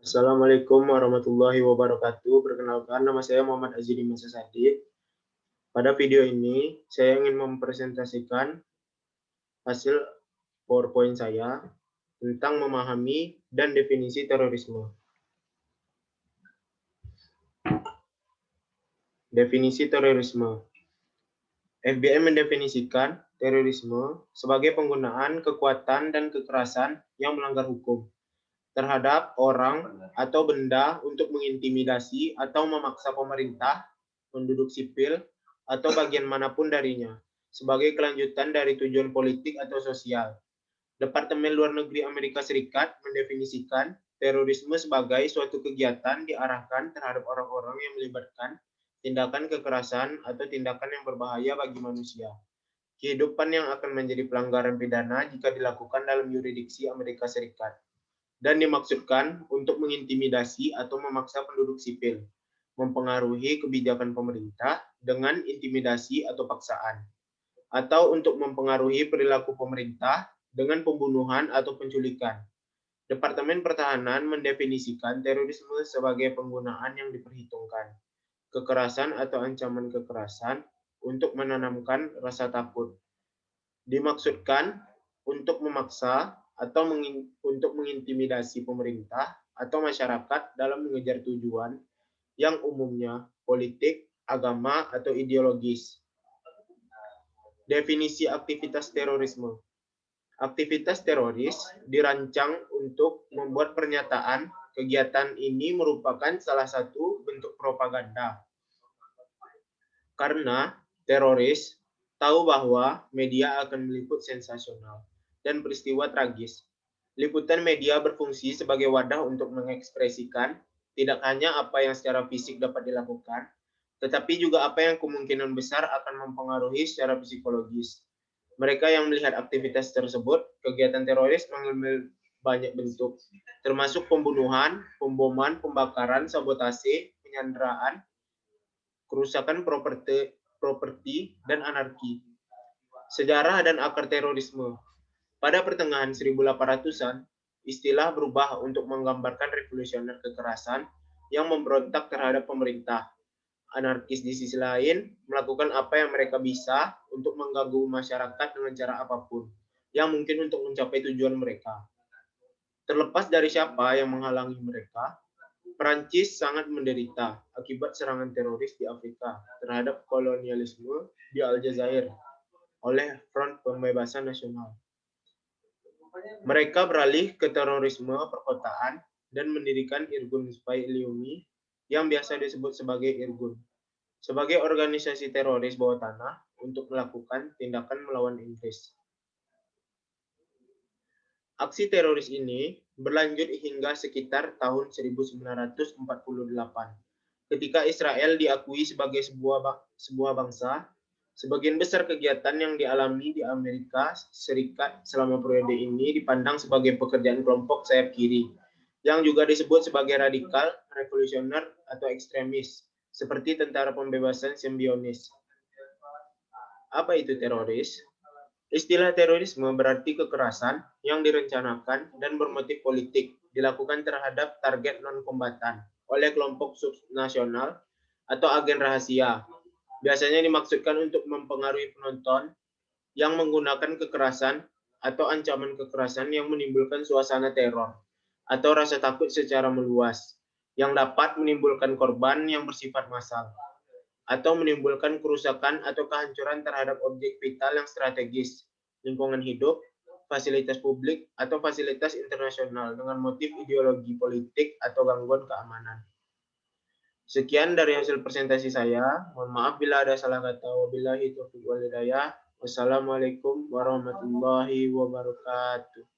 Assalamualaikum warahmatullahi wabarakatuh. Perkenalkan, nama saya Muhammad Azidi Masa Sadid. Pada video ini, saya ingin mempresentasikan hasil PowerPoint saya tentang memahami dan definisi terorisme. Definisi terorisme. FBI mendefinisikan terorisme sebagai penggunaan kekuatan dan kekerasan yang melanggar hukum terhadap orang atau benda untuk mengintimidasi atau memaksa pemerintah, penduduk sipil, atau bagian manapun darinya, sebagai kelanjutan dari tujuan politik atau sosial. Departemen Luar Negeri Amerika Serikat mendefinisikan terorisme sebagai suatu kegiatan diarahkan terhadap orang-orang yang melibatkan tindakan kekerasan atau tindakan yang berbahaya bagi manusia. Kehidupan yang akan menjadi pelanggaran pidana jika dilakukan dalam yurisdiksi Amerika Serikat dan dimaksudkan untuk mengintimidasi atau memaksa penduduk sipil, mempengaruhi kebijakan pemerintah dengan intimidasi atau paksaan, atau untuk mempengaruhi perilaku pemerintah dengan pembunuhan atau penculikan. Departemen Pertahanan mendefinisikan terorisme sebagai penggunaan yang diperhitungkan, kekerasan atau ancaman kekerasan untuk menanamkan rasa takut. Dimaksudkan untuk memaksa atau untuk mengintimidasi pemerintah atau masyarakat dalam mengejar tujuan yang umumnya politik, agama, atau ideologis. Definisi aktivitas terorisme. Aktivitas teroris dirancang untuk membuat pernyataan kegiatan ini merupakan salah satu bentuk propaganda. Karena teroris tahu bahwa media akan meliput sensasional dan peristiwa tragis. Liputan media berfungsi sebagai wadah untuk mengekspresikan tidak hanya apa yang secara fisik dapat dilakukan, tetapi juga apa yang kemungkinan besar akan mempengaruhi secara psikologis. Mereka yang melihat aktivitas tersebut, kegiatan teroris mengambil banyak bentuk, termasuk pembunuhan, pemboman, pembakaran, sabotase, penyanderaan, kerusakan properti, dan anarki. Sejarah dan akar terorisme. Pada pertengahan 1800-an, istilah berubah untuk menggambarkan revolusioner kekerasan yang memberontak terhadap pemerintah. Anarkis di sisi lain melakukan apa yang mereka bisa untuk mengganggu masyarakat dengan cara apapun yang mungkin untuk mencapai tujuan mereka. Terlepas dari siapa yang menghalangi mereka, Perancis sangat menderita akibat serangan teroris di Afrika terhadap kolonialisme di Aljazair oleh Front Pembebasan Nasional. Mereka beralih ke terorisme perkotaan dan mendirikan Irgun Spy-Leumi yang biasa disebut sebagai Irgun, sebagai organisasi teroris bawah tanah untuk melakukan tindakan melawan Inggris. Aksi teroris ini berlanjut hingga sekitar tahun 1948, ketika Israel diakui sebagai sebuah bangsa. Sebagian besar kegiatan yang dialami di Amerika Serikat selama periode ini dipandang sebagai pekerjaan kelompok sayap kiri, yang juga disebut sebagai radikal, revolusioner, atau ekstremis, seperti Tentara Pembebasan Simbionis. Apa itu teroris? Istilah terorisme berarti kekerasan yang direncanakan dan bermotif politik dilakukan terhadap target non-kombatan oleh kelompok subnasional atau agen rahasia. Biasanya dimaksudkan untuk mempengaruhi penonton yang menggunakan kekerasan atau ancaman kekerasan yang menimbulkan suasana teror atau rasa takut secara meluas yang dapat menimbulkan korban yang bersifat massal atau menimbulkan kerusakan atau kehancuran terhadap objek vital yang strategis, lingkungan hidup, fasilitas publik, atau fasilitas internasional dengan motif ideologi politik atau gangguan keamanan. Sekian dari hasil presentasi saya. Mohon maaf bila ada salah kata. Wabillahi taufiq wal hidayah. Wassalamualaikum warahmatullahi wabarakatuh.